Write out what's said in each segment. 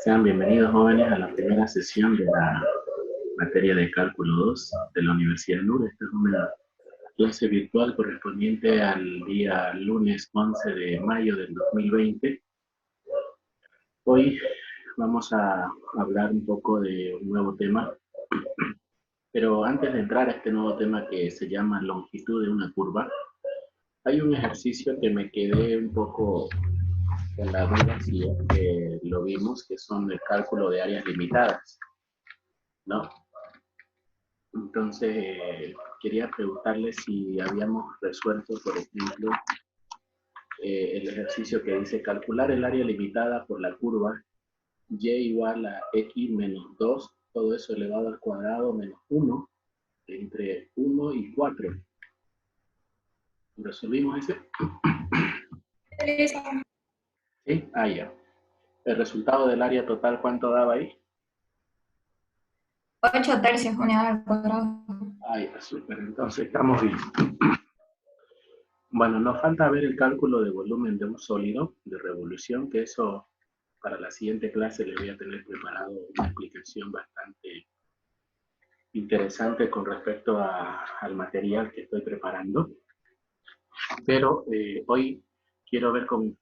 Sean bienvenidos, jóvenes, a la primera sesión de la materia de cálculo 2 de la Universidad NUR. Esta es una clase virtual correspondiente al día lunes 11 de mayo del 2020. Hoy vamos a hablar un poco de un nuevo tema, pero antes de entrar a este nuevo tema que se llama longitud de una curva, hay un ejercicio que me quedé un poco con la duda si es que lo vimos, que son el cálculo de áreas limitadas, ¿no? Entonces, quería preguntarle si habíamos resuelto, por ejemplo, el ejercicio que dice calcular el área limitada por la curva y igual a x menos 2, todo eso elevado al cuadrado menos 1, entre 1 y 4. ¿Resolvimos ese? ¿Sí? Ah, ya. ¿El resultado del área total cuánto daba ahí? 8 tercios unidad al cuadrado. Ah, ya, súper. Entonces estamos bien. Bueno, nos falta ver el cálculo de volumen de un sólido, de revolución, que eso para la siguiente clase les voy a tener preparado una explicación bastante interesante con respecto al material que estoy preparando. Pero hoy quiero ver con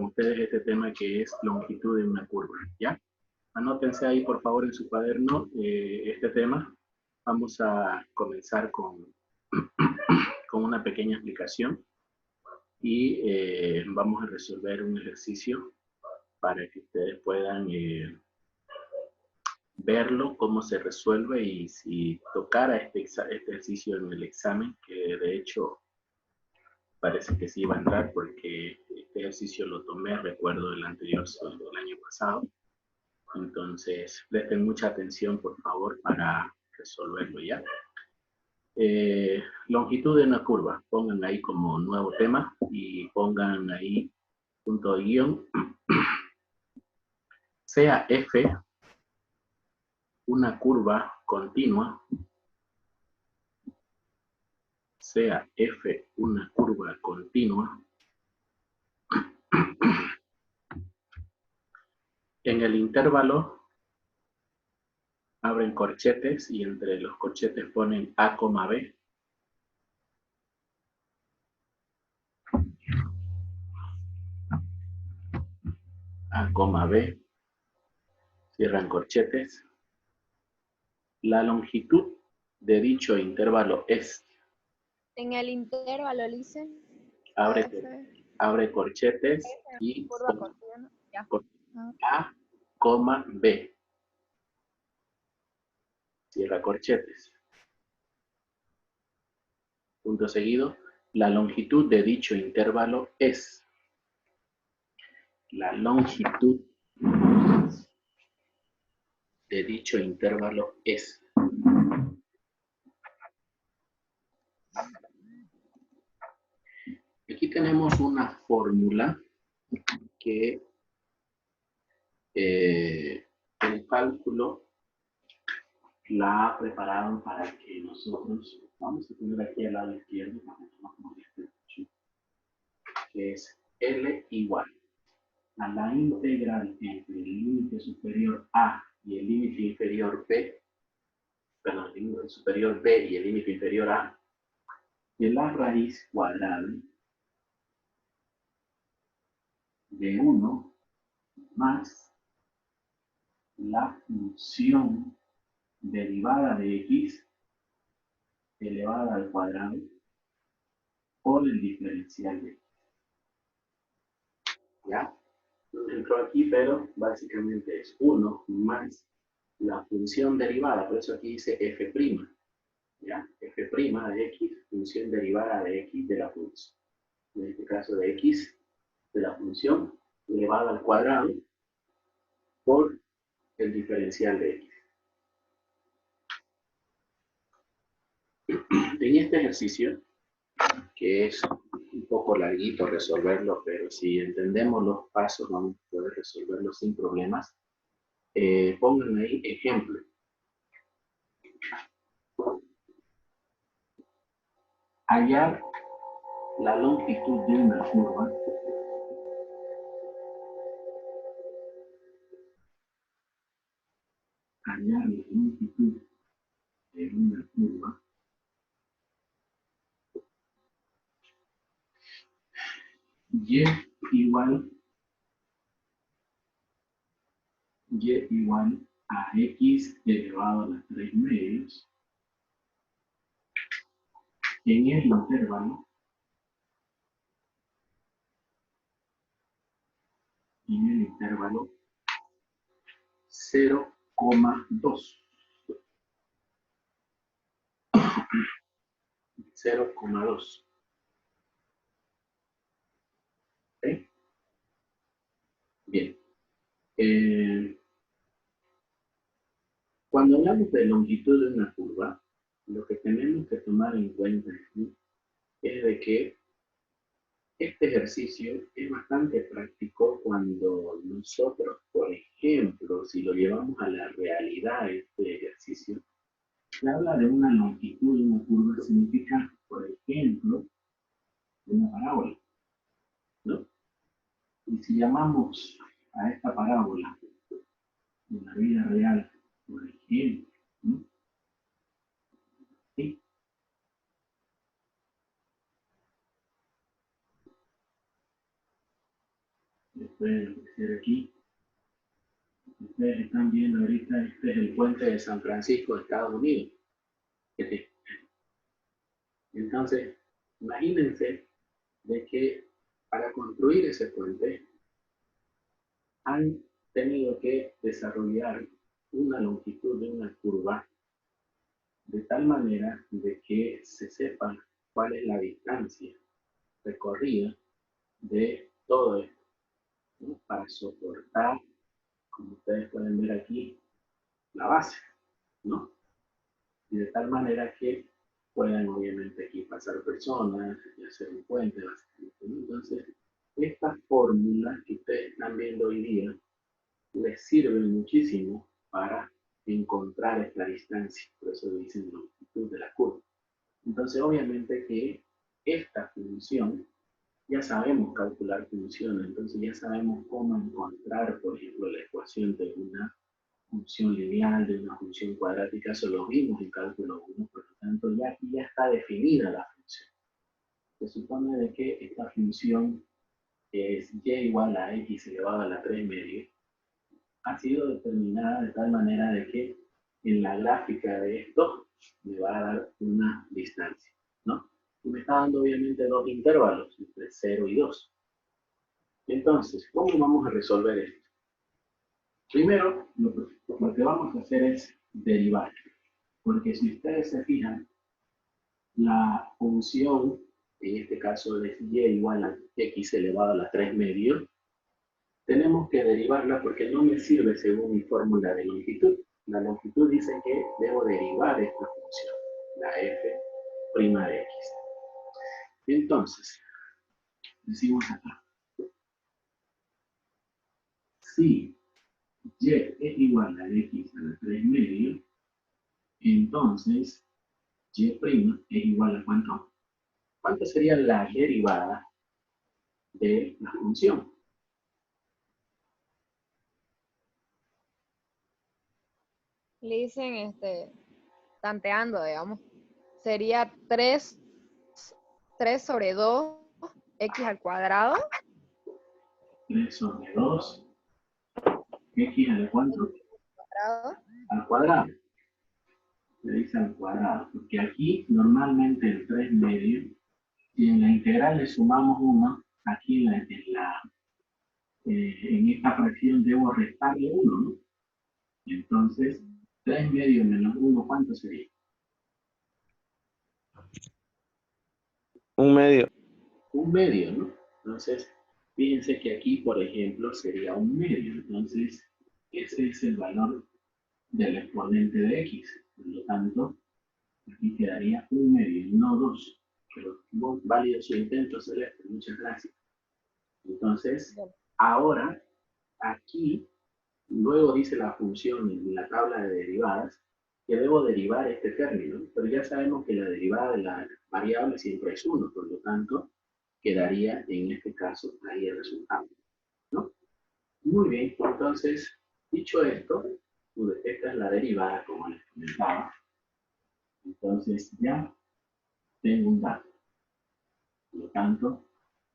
ustedes este tema que es longitud de una curva, ¿ya? Anótense ahí, por favor, en su cuaderno este tema. Vamos a comenzar con una pequeña explicación y vamos a resolver un ejercicio para que ustedes puedan verlo, cómo se resuelve y si tocara este ejercicio en el examen, que de hecho parece que sí iba a entrar porque este ejercicio lo tomé, recuerdo, el anterior sueldo del año pasado. Entonces, presten mucha atención, por favor, para resolverlo ya. Longitud de una curva, pongan ahí como nuevo tema y pongan ahí punto de guión. Sea F una curva continua, sea F una curva continua, en el intervalo abren corchetes y entre los corchetes ponen A, B. A, B, cierran corchetes. La longitud de dicho intervalo es. En el intervalo, Lice. Abre corchetes y Curva continua. Ya. A, B. Cierra corchetes. Punto seguido. La longitud de dicho intervalo es. La longitud de dicho intervalo es. Aquí tenemos una fórmula que el cálculo la ha preparado para que nosotros, vamos a poner aquí al lado izquierdo, que es L igual a la integral entre el límite superior A y el límite inferior B, perdón, el límite superior B y el límite inferior A, de la raíz cuadrada de 1 más la función derivada de x elevada al cuadrado por el diferencial de x. ¿Ya? No entró aquí, pero básicamente es 1 más la función derivada, por eso aquí dice f', ¿ya? F' de x, función derivada de x de la función. En este caso de x de la función elevada al cuadrado por el diferencial de x. En este ejercicio, que es un poco larguito resolverlo, pero si entendemos los pasos vamos a poder resolverlo sin problemas. Pongan ahí ejemplo. Hallar la longitud de una curva hallar la longitud de una curva, y igual a x elevado a las 3 medios en el intervalo 0,2. 0,2. ¿Ok? Bien. Cuando hablamos de longitud de una curva, lo que tenemos que tomar en cuenta aquí es de que este ejercicio es bastante práctico cuando nosotros, por ejemplo, si lo llevamos a la realidad, este ejercicio, se habla de una longitud de una curva, significa, por ejemplo, una parábola, ¿no? Y si llamamos a esta parábola en la vida real, por ejemplo, ¿no? ¿Sí? Pueden aparecer aquí. Ustedes están viendo ahorita, este es el puente de San Francisco de Estados Unidos. Entonces, imagínense de que para construir ese puente han tenido que desarrollar una longitud de una curva de tal manera de que se sepa cuál es la distancia recorrida de todo esto, ¿no? Para soportar, como ustedes pueden ver aquí, la base, ¿no? Y de tal manera que puedan obviamente aquí pasar personas y hacer un puente, básicamente, ¿no? Entonces, estas fórmulas que ustedes están viendo hoy día les sirven muchísimo para encontrar esta distancia, por eso le dicen longitud de la curva. Entonces, obviamente que esta función, ya sabemos calcular funciones, entonces ya sabemos cómo encontrar, por ejemplo, la ecuación de una función lineal, de una función cuadrática, eso lo vimos en cálculo 1, por lo tanto ya aquí ya está definida la función. Se supone de que esta función es y igual a x elevado a la 3 medio, ha sido determinada de tal manera de que en la gráfica de esto me va a dar una distancia, ¿no? Y me está dando obviamente dos intervalos, entre 0 y 2. Entonces, ¿cómo vamos a resolver esto? Primero, lo que vamos a hacer es derivar, porque si ustedes se fijan, la función, en este caso es y igual a x elevado a la 3 medio, tenemos que derivarla porque no me sirve según mi fórmula de longitud. La longitud dice que debo derivar esta función, la f' de x. Entonces, decimos acá, si y es igual a x a la 3 medio, entonces y' es igual a ¿cuánto? ¿Cuánto sería la derivada de la función? Le dicen, tanteando, digamos, sería 3 sobre 2 x al cuadrado. 3 sobre 2, x a la ¿cuánto? Cuadrado. Al cuadrado. Se dice al cuadrado, porque aquí normalmente el 3 medio, si en la integral le sumamos 1, aquí en esta fracción debo restarle 1, ¿no? Entonces, 3 medio menos 1, ¿cuánto sería? 1 medio. 1 medio, ¿no? Entonces, fíjense que aquí, por ejemplo, sería 1 medio. Entonces, ese es el valor del exponente de x. Por lo tanto, aquí quedaría 1 medio, no 2. Pero válido su intento, Celeste. Muchas gracias. Entonces, ahora, aquí, luego dice la función en la tabla de derivadas, que debo derivar este término, pero ya sabemos que la derivada de la variable siempre es 1, por lo tanto, quedaría en este caso ahí el resultado, ¿no? Muy bien, entonces, dicho esto, esta es la derivada, como les comentaba. Entonces ya tengo un dato. Por lo tanto,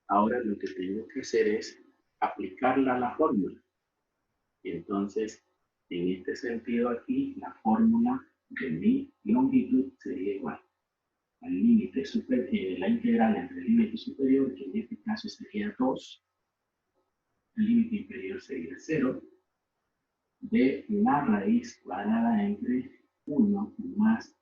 ahora lo que tengo que hacer es aplicarla a la fórmula. Y entonces, en este sentido aquí, la fórmula de mi longitud sería igual al límite superior, la integral entre el límite superior, que en este caso sería 2, el límite inferior sería 0, de la raíz cuadrada entre 1 más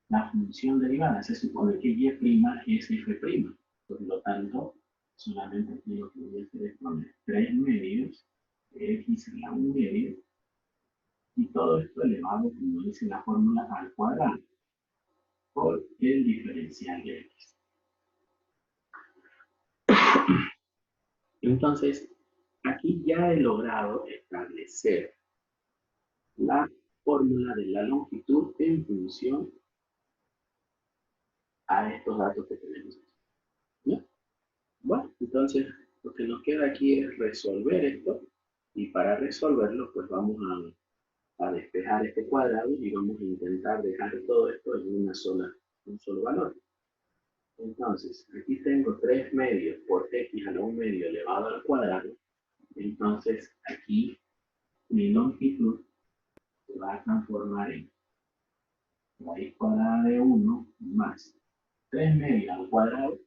la función derivada. Se supone que y' es f'. Por lo tanto, solamente aquí lo que voy a hacer es poner 3 medios de x a la 1 medio, y todo esto elevado, como dice la fórmula, al cuadrado por el diferencial de x. Entonces, aquí ya he logrado establecer la fórmula de la longitud en función a estos datos que tenemos. ¿Ya? Bueno, entonces lo que nos queda aquí es resolver esto, y para resolverlo pues vamos a despejar este cuadrado y vamos a intentar dejar todo esto en un solo valor. Entonces, aquí tengo 3 medios por x a la 1 medio elevado al cuadrado. Entonces, aquí mi longitud se va a transformar en raíz cuadrada de 1 más 3 medios al cuadrado.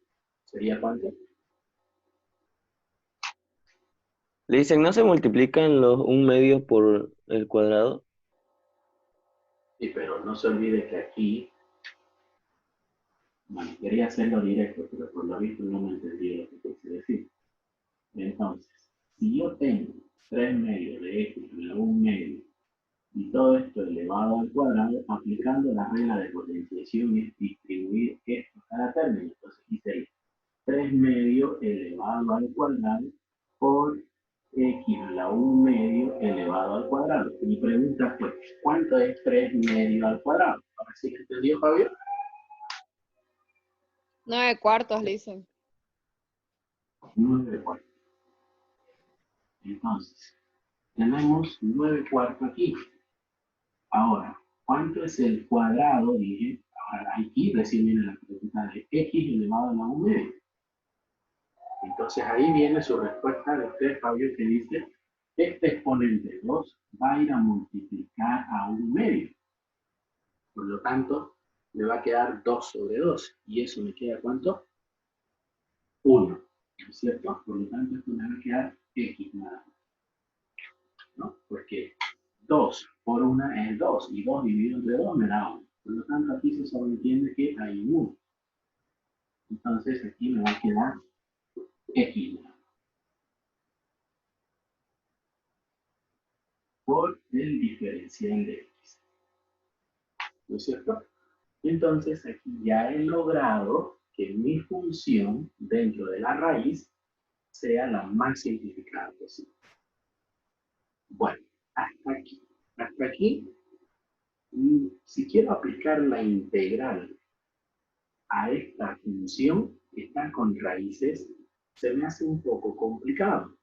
¿Sería cuánto? Le dicen, ¿no se multiplican los 1 medio por el cuadrado? Sí, pero no se olvide que aquí, bueno, quería hacerlo directo, pero por lo visto no me entendí lo que quise decir. Entonces, si yo tengo 3 medios de x a la 1 medio y todo esto elevado al cuadrado, aplicando la regla de potenciación es distribuir esto a cada término. Entonces aquí sería 3 medios elevado al cuadrado por x a la 1 medio elevado al cuadrado. Mi pregunta fue, ¿cuánto es 3 medio al cuadrado? Ahora sí que entendió, Fabio. 9 cuartos, le dicen. 9 cuartos. Entonces, tenemos 9 cuartos aquí. Ahora, ¿cuánto es el cuadrado? Dije, ahora aquí recién viene la pregunta de x elevado a la 1 medio. Entonces ahí viene su respuesta de usted, Fabio, que dice, este exponente 2 va a ir a multiplicar a 1 medio. Por lo tanto, me va a quedar 2 sobre 2. ¿Y eso me queda cuánto? 1. ¿No es cierto? Por lo tanto, esto me va a quedar x nada más, ¿no? Porque 2 por 1 es 2, y 2 dividido entre 2 me da 1. Por lo tanto, aquí se sobreentiende que hay un 1. Entonces, aquí me va a quedar x nada más por el diferencial de x. ¿No es cierto? Entonces, aquí ya he logrado que mi función dentro de la raíz sea la más simplificada posible. Bueno, hasta aquí. Hasta aquí, si quiero aplicar la integral a esta función que está con raíces, se me hace un poco complicado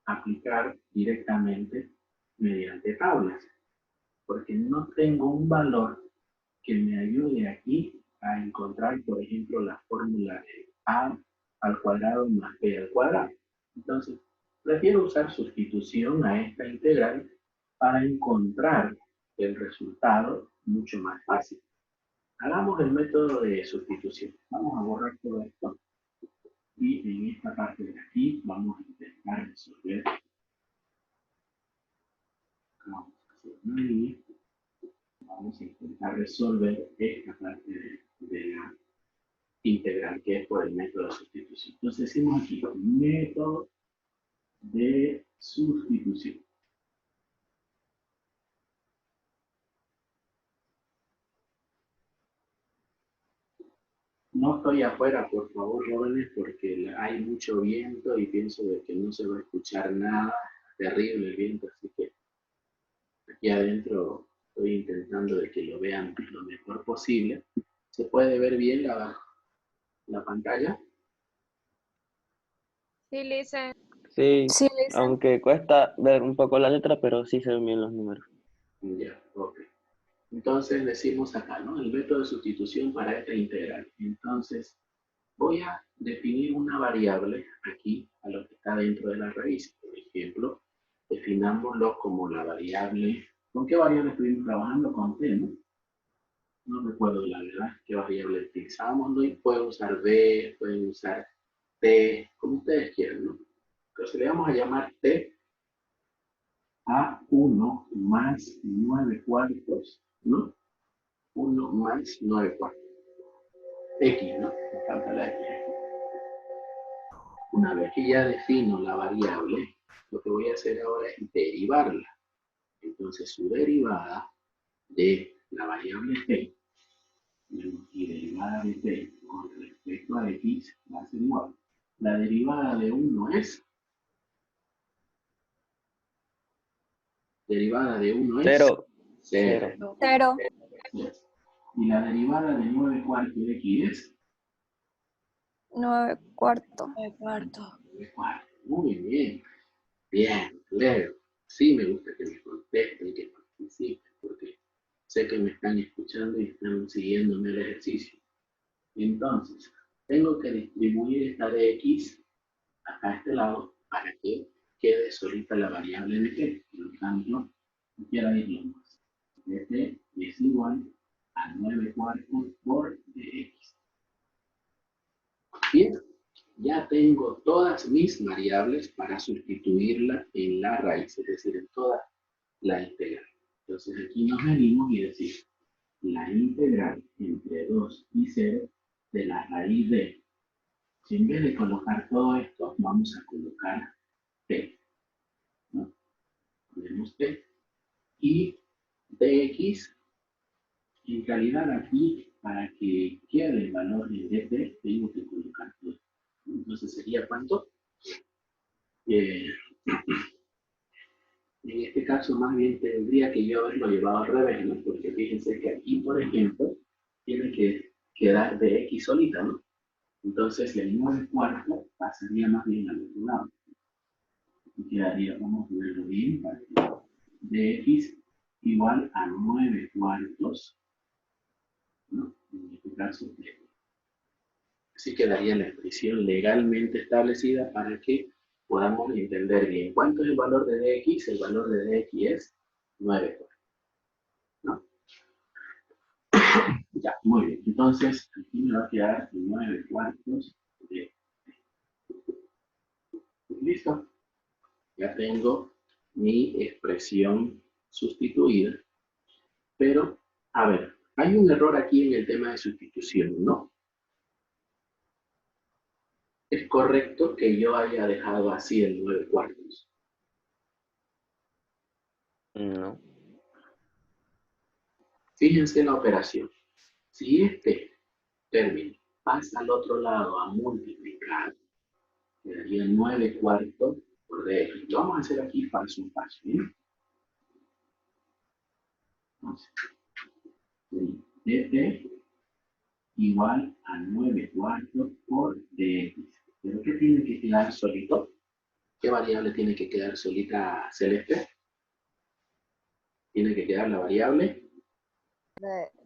aplicar directamente mediante tablas, porque no tengo un valor que me ayude aquí a encontrar, por ejemplo, la fórmula de a al cuadrado más b al cuadrado. Entonces, prefiero usar sustitución a esta integral para encontrar el resultado mucho más fácil. Hagamos el método de sustitución. Vamos a borrar todo esto. Y en esta parte de aquí vamos a intentar resolver. Vamos a hacer una línea. Vamos a intentar resolver esta parte de la integral, que es por el método de sustitución. Entonces decimos aquí, método de sustitución. No estoy afuera, por favor, jóvenes, porque hay mucho viento y pienso de que no se va a escuchar nada. Terrible el viento, así que aquí adentro estoy intentando de que lo vean lo mejor posible. ¿Se puede ver bien la pantalla? Sí, le dicen. Sí, Sí, Lisa. aunque cuesta ver un poco la letra, pero sí se ven bien los números. Ya, ok. Entonces decimos acá, ¿no? El método de sustitución para esta integral. Entonces, voy a definir una variable aquí a lo que está dentro de la raíz. Por ejemplo, definámoslo como la variable. ¿Con qué variable estuvimos trabajando? Con t, ¿no? No recuerdo la verdad qué variable utilizábamos, ¿no? Y pueden usar b, pueden usar t, como ustedes quieran, ¿no? Entonces le vamos a llamar t a 1 más 9 cuartos, ¿no? 1 más 9 cuartos. X, ¿no? Me falta la X. Una vez que ya defino la variable, lo que voy a hacer ahora es derivarla. Entonces su derivada de la variable t y derivada de t con respecto a x va a ser igual. La derivada de 1 es... Derivada de 1 es... Cero. 0. 0. Y la derivada de 9 cuartos de x es... 9 cuartos. 9 cuartos. 9 cuartos. Muy bien. Bien, Leo. Sí me gusta que me contesten, que participen, porque sé que me están escuchando y están siguiéndome el ejercicio. Entonces, tengo que distribuir esta de x acá a este lado para que quede solita la variable de t. Por lo tanto, no quiero irlo más. Dt es igual a 9 cuartos por dx. Bien, ya tengo todas mis variables para sustituirla en la raíz, es decir, en toda la integral. Entonces aquí nos venimos y decimos la integral entre 2 y 0 de la raíz de... Si en vez de colocar todo esto, vamos a colocar t, ¿no? Ponemos t y dx, en realidad aquí, para que quede el valor de dt, tengo que colocar todo. Entonces sería ¿cuánto? En este caso, más bien tendría que yo haberlo llevado al revés, ¿no? Porque fíjense que aquí, por ejemplo, tiene que quedar de x solita, ¿no? Entonces, el 9 cuartos pasaría más bien al otro lado. Y quedaría, vamos a verlo bien, para que de x igual a 9 cuartos, ¿no? En este caso, así quedaría la expresión legalmente establecida para que podamos entender bien. ¿Cuánto es el valor de dx? El valor de dx es 9 cuartos, ¿no? Ya, muy bien. Entonces, aquí me va a quedar 9 cuartos de... ¿Listo? Ya tengo mi expresión sustituida. Pero, a ver, hay un error aquí en el tema de sustitución, ¿no? Es correcto que yo haya dejado así el 9 cuartos. No. Fíjense la operación. Si este término pasa al otro lado a multiplicar, quedaría 9 cuartos por dx. Lo vamos a hacer aquí paso a paso, ¿bien? Entonces, dt igual a 9 cuartos por dx. ¿Pero qué tiene que quedar solito? ¿Qué variable tiene que quedar solita, Celeste? Tiene que quedar la variable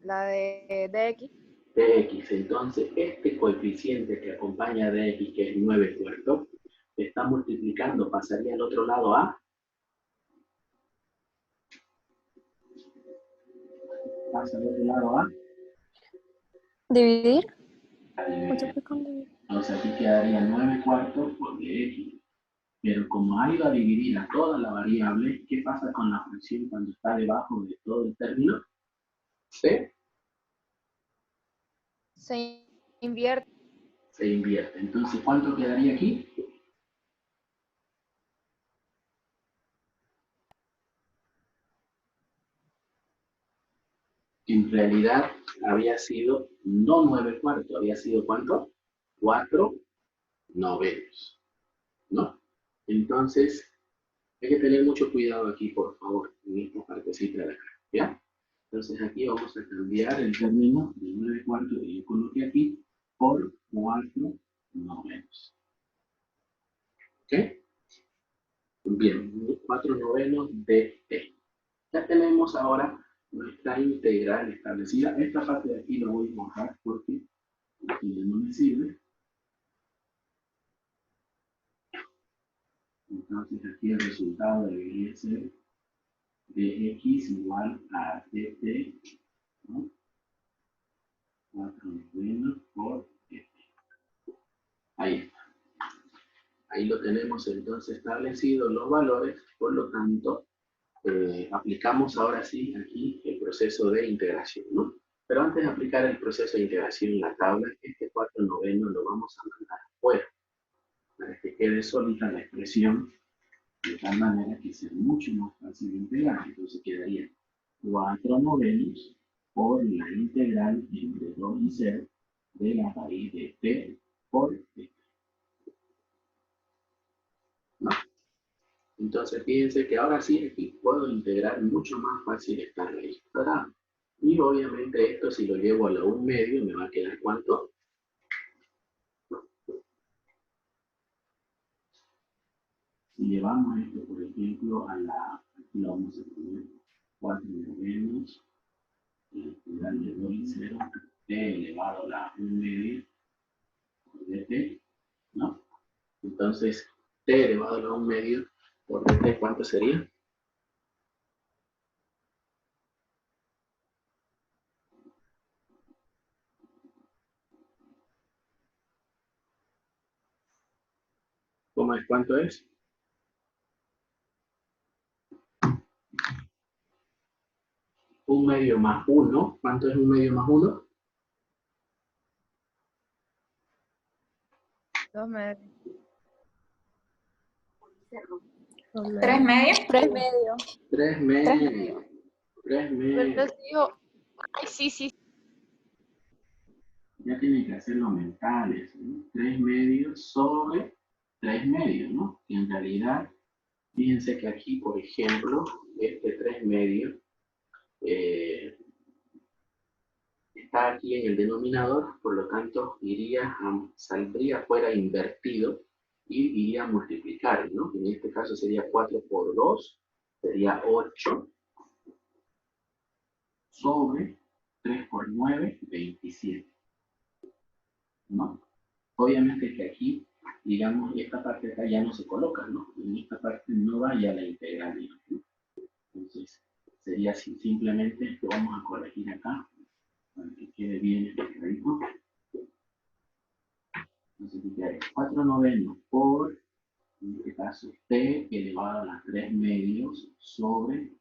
La de dx. dx. Entonces, este coeficiente que acompaña a dx, que es 9 cuartos, está multiplicando, pasaría al otro lado a... Pasa al otro lado a... Dividir. a dividir. Multiplicando. Entonces, aquí quedaría 9 cuartos por dx. Pero como ha ido a dividir a toda la variable, ¿qué pasa con la fracción cuando está debajo de todo el término? Se Invierte. se invierte. Entonces, ¿cuánto quedaría aquí? En realidad había sido no 9 cuartos, había sido ¿cuánto? 4 novenos, ¿no? Entonces, hay que tener mucho cuidado aquí, por favor, en esta partecita de acá, ¿ya? Entonces aquí vamos a cambiar el término de 9 cuartos que yo coloqué aquí por 4 novenos. ¿Ok? Bien, 4 novenos de t. Ya tenemos ahora nuestra integral establecida. Esta parte de aquí lo voy a borrar porque aquí no me sirve. Entonces aquí el resultado debería ser dx igual a dt, ¿no? 4 menos por dt. Ahí está. Ahí lo tenemos entonces establecidos los valores, por lo tanto, aplicamos ahora sí aquí el proceso de integración, ¿no? Pero antes de aplicar el proceso de integración en la tabla, este 4/9 lo vamos a mandar afuera, para que quede sólida la expresión, de tal manera que sea mucho más fácil de integrar. Entonces quedaría 4/9 por la integral entre 2 y 0 de la raíz de t por t. ¿No? Entonces fíjense que ahora sí aquí puedo integrar mucho más fácil esta raíz, ¿verdad? Y obviamente esto si lo llevo a la 1/2 me va a quedar ¿cuánto? Si llevamos esto, por ejemplo, a la, aquí lo vamos a poner 4/9, la integral de 2 y 0, t elevado a la 1/2 por dt, ¿no? Entonces, t elevado a la 1/2 por dt, ¿cuánto sería? ¿Cómo es? ¿Cuánto es? Un medio más 1. ¿Cuánto es un medio más 1? 2 medios. 3 medios. 3 medios. 3 medios. 3 medios. Ay, sí, sí. Ya tienen que hacerlo mentales, ¿no? 3 medios sobre 3 medios, ¿no? Y en realidad, fíjense que aquí, por ejemplo, este 3 medios está aquí en el denominador, por lo tanto, saldría fuera invertido y iría a multiplicar, ¿no? En este caso sería 4 por 2, sería 8 sobre 3 por 9, 27, ¿no? Obviamente que aquí, digamos, esta parte de acá ya no se coloca, ¿no? En esta parte no vaya la integral, ¿no? Entonces, sería así, simplemente lo vamos a corregir acá, para que quede bien explicadito. Entonces, quedaría 4/9 por, en este caso, t elevado a las 3 medios sobre, en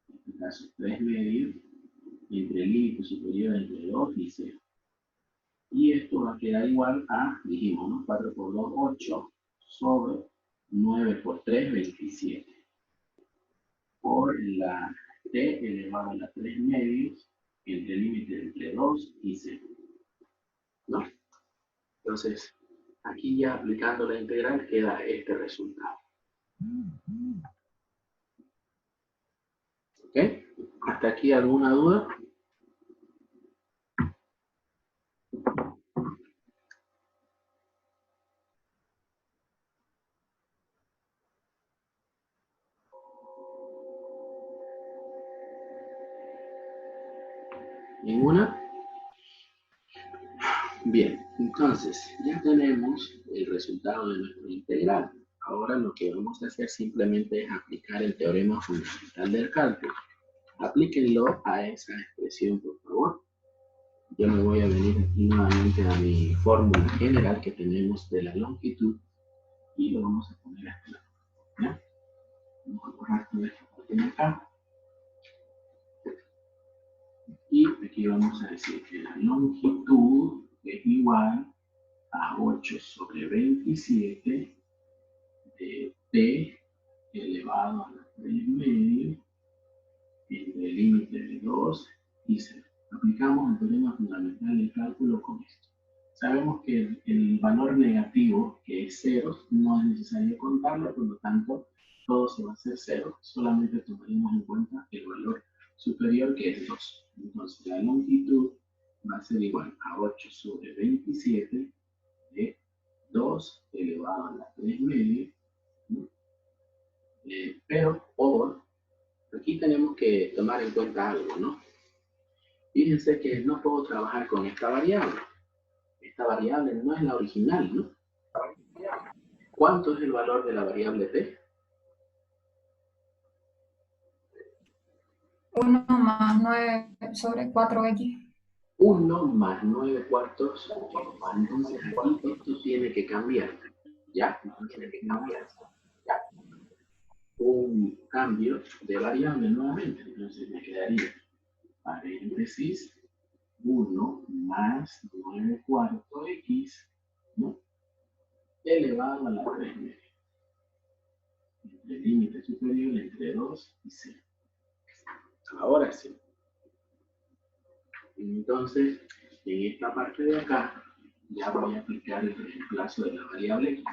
este caso, 3 medios, entre el límite superior entre 2 y 0. Y esto va a quedar igual a, dijimos, ¿no? 4 por 2, 8, sobre 9 por 3, 27. Por la t elevado a la 3 medios, entre el límite entre 2 y 0. ¿No? Entonces, aquí ya aplicando la integral queda este resultado. ¿Ok? ¿Hasta aquí alguna duda? ¿Ninguna? Bien, entonces ya tenemos el resultado de nuestra integral. Ahora lo que vamos a hacer simplemente es aplicar el teorema fundamental del cálculo. Aplíquenlo a esa expresión, por favor. Yo me voy a venir aquí nuevamente a mi fórmula general que tenemos de la longitud y lo vamos a poner a este lado. ¿Ya? Vamos a borrar toda esta parte de acá. Y aquí vamos a decir que la longitud es igual a 8 sobre 27 de t elevado a la 3 medios entre el límite de 2 y 0. Aplicamos el teorema fundamental del cálculo con esto. Sabemos que el valor negativo, que es 0, no es necesario contarlo, por lo tanto, todo se va a hacer 0. Solamente tomaremos en cuenta el valor superior, que es 2. Entonces, la longitud va a ser igual a 8 sobre 27 de 2 elevado a la 3 medios, ¿no? Pero por, aquí tenemos que tomar en cuenta algo, ¿no? Fíjense que no puedo trabajar con esta variable. Esta variable no es la original, ¿no? ¿Cuánto es el valor de la variable t? 1 más 9 sobre 4x. 1 más 9 cuartos. Entonces aquí esto tiene que cambiar. ¿Ya? Tiene que cambiar. ¿Ya? Un cambio de variable nuevamente. Entonces me quedaría paréntesis 1 más 9 cuartos x, ¿no? Elevado a la 3 media. Entre el límite superior entre 2 y 0. Ahora sí. Entonces, en esta parte de acá, ya voy a aplicar el reemplazo de la variable x,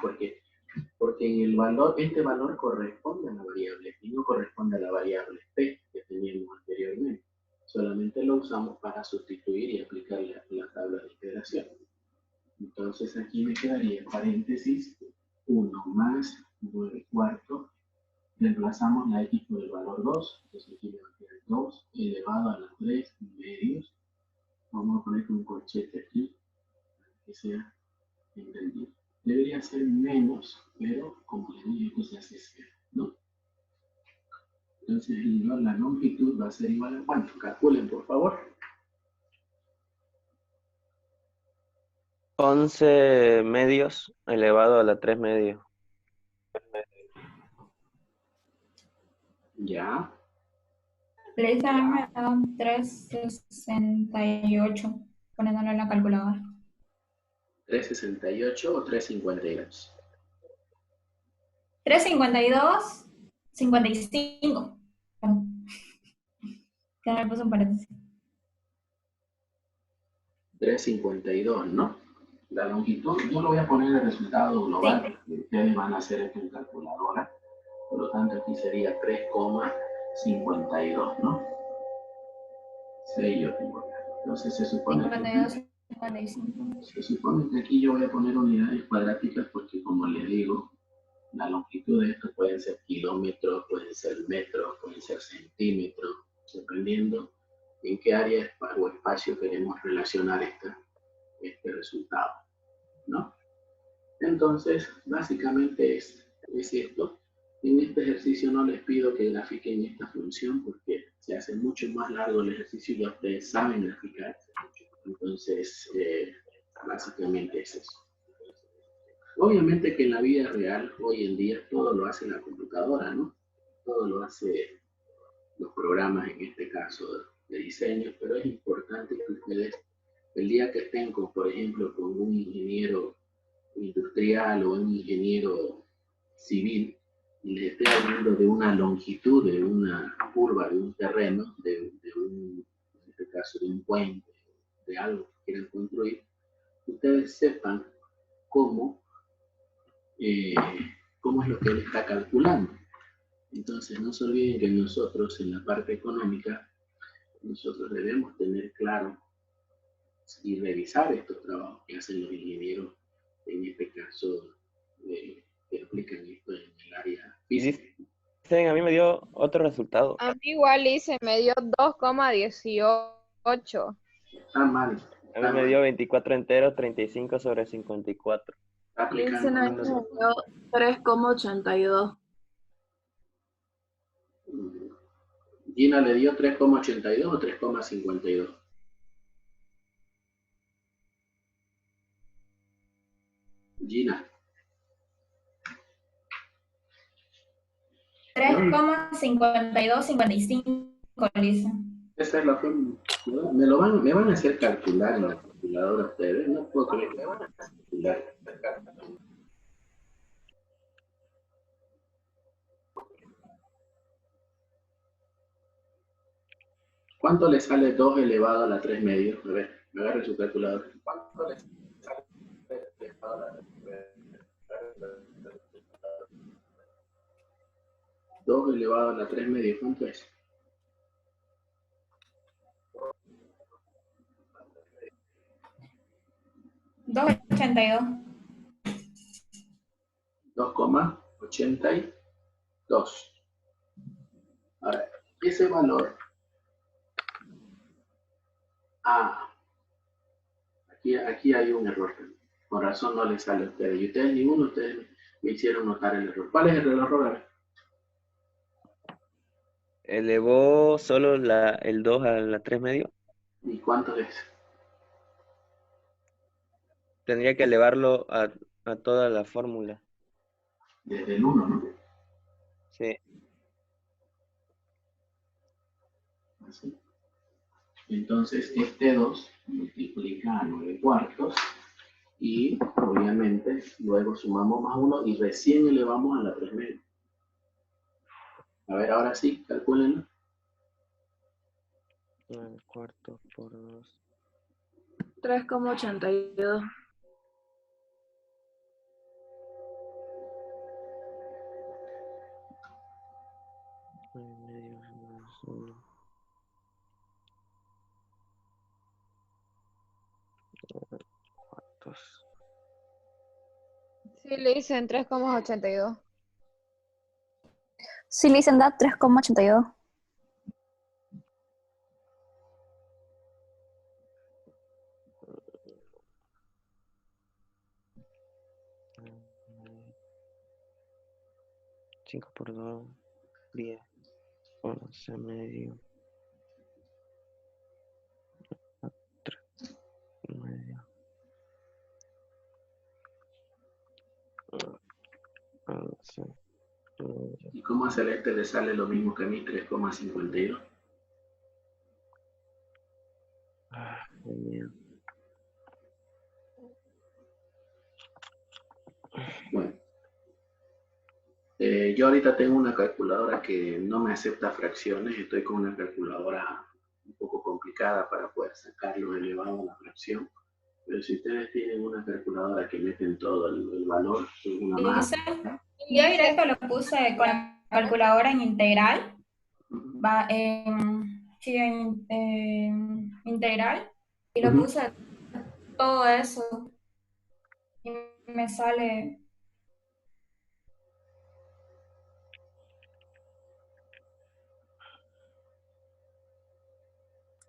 porque en el valor, este valor corresponde a la variable x, no corresponde a la variable t que teníamos anteriormente. Solamente lo usamos para sustituir y aplicar la tabla de integración. Entonces aquí me quedaría paréntesis 1 más 9 cuartos. Reemplazamos la x por el valor 2. Entonces aquí me va a quedar 2 elevado a la 3 medios. Vamos a poner un corchete aquí para que sea entendido. Debería ser menos, pero como les dije, pues se hace cero, ¿no? Entonces la longitud va a ser igual a ¿cuánto? Calculen, por favor. 11 medios elevado a la 3 medios. Ya. Le dice a mí me da 368, poniéndolo en la calculadora. 368 o 352. 352, 55. Perdón. Que no le puse un paréntesis. 352, ¿no? La longitud, yo lo voy a poner el resultado global. Sí. Ustedes van a hacer esto en calculadora. Por lo tanto, aquí sería 3,52, ¿no? 6 yo tengo acá. Entonces se supone 52, 55. Se supone que aquí yo voy a poner unidades cuadráticas porque, como les digo, la longitud de esto pueden ser kilómetros, pueden ser metros, pueden ser centímetros, dependiendo en qué área o espacio queremos relacionar este resultado, ¿no? Entonces, básicamente es esto. En este ejercicio no les pido que grafiquen esta función porque se hace mucho más largo el ejercicio y ya ustedes saben graficar. Entonces, básicamente es eso. Obviamente que en la vida real, hoy en día, todo lo hace la computadora, ¿no? Todo lo hace los programas, en este caso, de diseño, pero es importante que ustedes, el día que estén, con, por ejemplo, con un ingeniero industrial o un ingeniero civil, y les esté hablando de una longitud, de una curva, de un terreno, de un, en este caso, de un puente, de algo que quieran construir, ustedes sepan cómo es lo que él está calculando. Entonces, no se olviden que nosotros, en la parte económica, nosotros debemos tener claro y revisar estos trabajos que hacen los ingenieros, en este caso, que aplican esto en el área física. Dicen, a mí me dio otro resultado. A mí igual hice, me dio 2,18. Está mal. A mí me dio 24 enteros, 35 sobre 54. Dicen a mí me dio 3,82. Gina le dio 3,82 o 3,52. Gina. 3,52, 55, Lisa. Esa es la forma. Me van a hacer calcular en la calculadora ustedes. No puedo creer que me van a calcular. ¿Cuánto le sale 2 elevado a la 3 medios? A ver, me agarre su calculadora. ¿Cuánto le sale 2 elevado a la 3 medios? 2 elevado a la 3 medios, ¿cuánto es? 2,82. 2,82. A ver. ese valor, aquí hay un error. Por razón no les sale a ustedes. Y ustedes, ninguno de ustedes me hicieron notar el error. ¿Cuál es el error? A ver. Elevó solo el 2 a la 3 medio. ¿Y cuánto es? Tendría que elevarlo a toda la fórmula. Desde el 1, ¿no? Sí. Así. Entonces, este 2 multiplica a 9 cuartos y obviamente luego sumamos más 1 y recién elevamos a la 3 medio. A ver, ahora sí, calcúlenlo. 9 cuartos por 2. 3,82. Medio más 1. Cuartos. Sí, le dicen 3,82. Sí, le dicen da 3,82. Cinco por 2, 10. 11 medio. 3 medio. 11 medio. ¿Y cómo a Celeste le sale lo mismo que a mí, 3,52? Genial. Bueno, yo ahorita tengo una calculadora que no me acepta fracciones. Estoy con una calculadora un poco complicada para poder sacarlo elevado a la fracción. Pero si ustedes tienen una calculadora que meten todo el valor, una más. Yo directo lo puse con la calculadora en integral. Va sí, en integral. Y lo puse todo eso. Y me sale.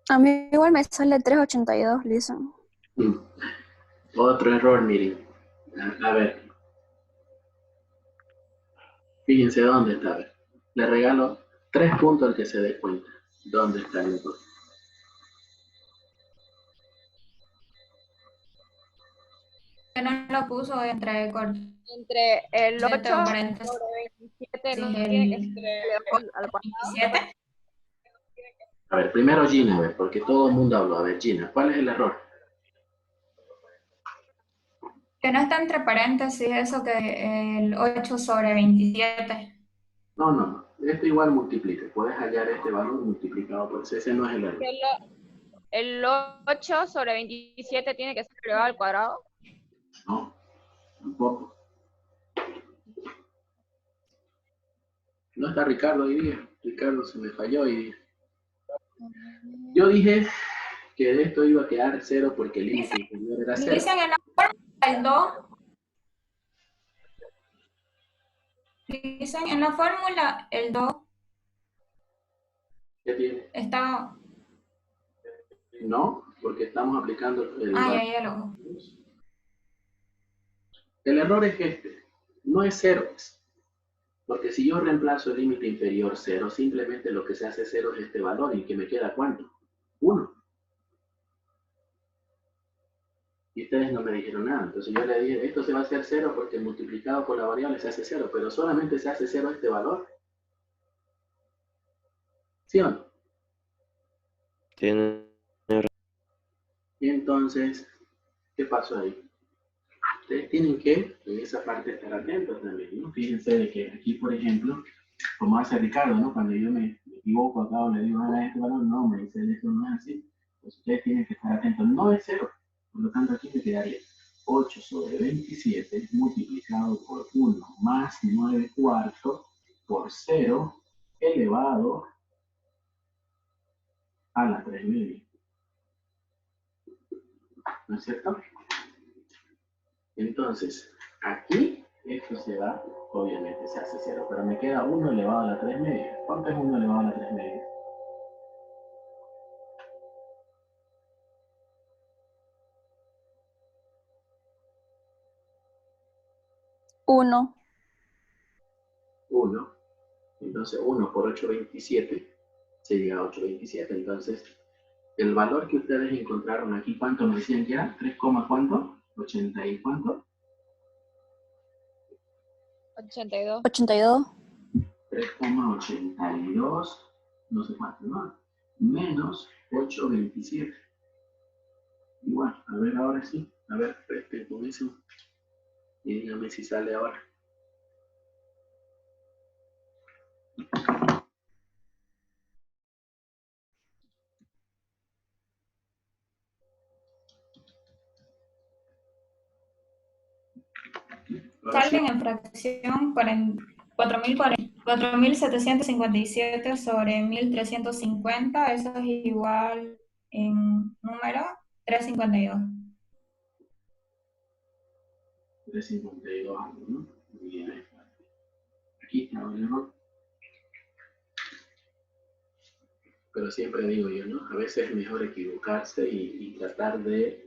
A mí igual me sale 3,82, le dicen. Otro error, miren. A ver. Fíjense dónde está. A ver. Le regalo 3 puntos al que se dé cuenta. ¿Dónde está el error? Que no lo puso entre Entre el 8 o paréntesis. sobre 27 no Sí, tiene que ser al cuadrado. 27. A ver, primero Gina, a ver, porque todo el mundo habló. A ver, Gina, ¿cuál es el error? Que no está entre paréntesis eso que el 8 sobre 27. No. Esto igual multiplica. Puedes hallar este valor multiplicado por ese. Ese no es el error. El 8 sobre 27 tiene que ser elevado al cuadrado. No, tampoco. No está Ricardo hoy día. Ricardo se me falló hoy día. Yo dije que esto iba a quedar 0 porque el límite inferior era 0. Dicen en la fórmula el 2. Dicen en la fórmula el 2 ¿Qué tiene? está. No, porque estamos aplicando el Ya lo. El error es este. No es 0. Porque si yo reemplazo el límite inferior 0, simplemente lo que se hace 0 es este valor. ¿Y que me queda cuánto? 1. Y ustedes no me dijeron nada. Entonces yo le dije, esto se va a hacer 0 porque multiplicado por la variable se hace 0, pero solamente se hace 0 este valor. ¿Sí o no? Tiene. Y entonces, ¿qué pasó ahí? Ustedes tienen que, en esa parte, estar atentos también, ¿no? Fíjense de que aquí, por ejemplo, como hace Ricardo, ¿no? Cuando yo me equivoco acá o le digo, este valor, no, me dice, esto no es así. Pues ustedes tienen que estar atentos. No es 0. Por lo tanto, aquí me quedaría 8 sobre 27 multiplicado por 1 más 9 cuartos por 0 elevado a la 3 media. ¿No es cierto? Entonces, aquí Esto se va, obviamente se hace 0, pero me queda 1 elevado a la 3 media. ¿Cuánto es 1 elevado a la 3 media? Uno. 1. Entonces 1 por 827 se llega a 827. Entonces, el valor que ustedes encontraron aquí, ¿cuánto me decían ya? 3, ¿cuánto? 80 y ¿cuánto? 82. 82. 3,82, no sé cuánto, ¿no? Menos 827. Igual, a ver ahora sí. A ver, presten con eso. Y dígame si sale ahora. Ahora sí. Salen en fracción 4.757 sobre 1.350, eso es igual en número 352. 352, ¿no? Muy bien. Aquí está el error. Pero siempre digo yo, ¿no? A veces es mejor equivocarse y tratar de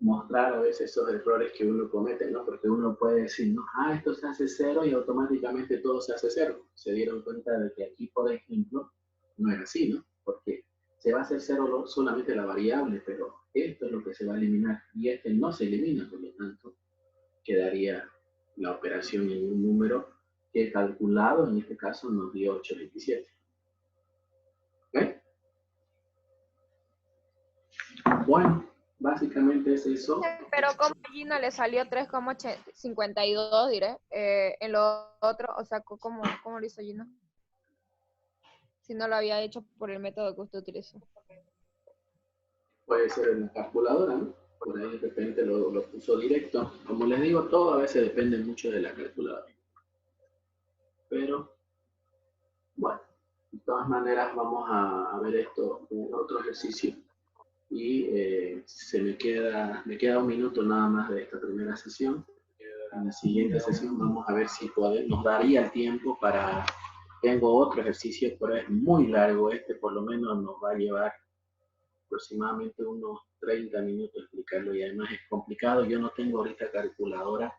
mostrar a veces esos errores que uno comete, ¿no? Porque uno puede decir, no, esto se hace 0 y automáticamente todo se hace 0. Se dieron cuenta de que aquí, por ejemplo, no es así, ¿no? Porque se va a hacer 0 solamente la variable, pero esto es lo que se va a eliminar y este no se elimina, por lo tanto, quedaría la operación en un número que calculado, en este caso, nos dio 827. ¿Ok? Bueno. Básicamente es eso. Pero como a Gina le salió 3,52, diré, en lo otro, o sea, ¿cómo lo hizo Gina? Si no lo había hecho por el método que usted utilizó. Puede ser en la calculadora, ¿no? Por ahí de repente lo puso directo. Como les digo, todo a veces depende mucho de la calculadora. Pero, bueno, de todas maneras vamos a ver esto en otro ejercicio. Y me queda 1 minuto nada más de esta primera sesión. En la siguiente sesión vamos a ver si nos daría el tiempo para... Tengo otro ejercicio, pero es muy largo. Este por lo menos nos va a llevar aproximadamente unos 30 minutos explicarlo y además es complicado. Yo no tengo ahorita calculadora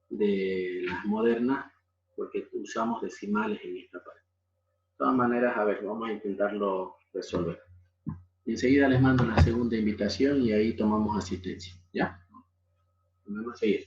de las modernas porque usamos decimales en esta parte. De todas maneras, a ver, vamos a intentarlo resolver. Enseguida les mando la segunda invitación y ahí tomamos asistencia. ¿Ya? Vamos a seguir.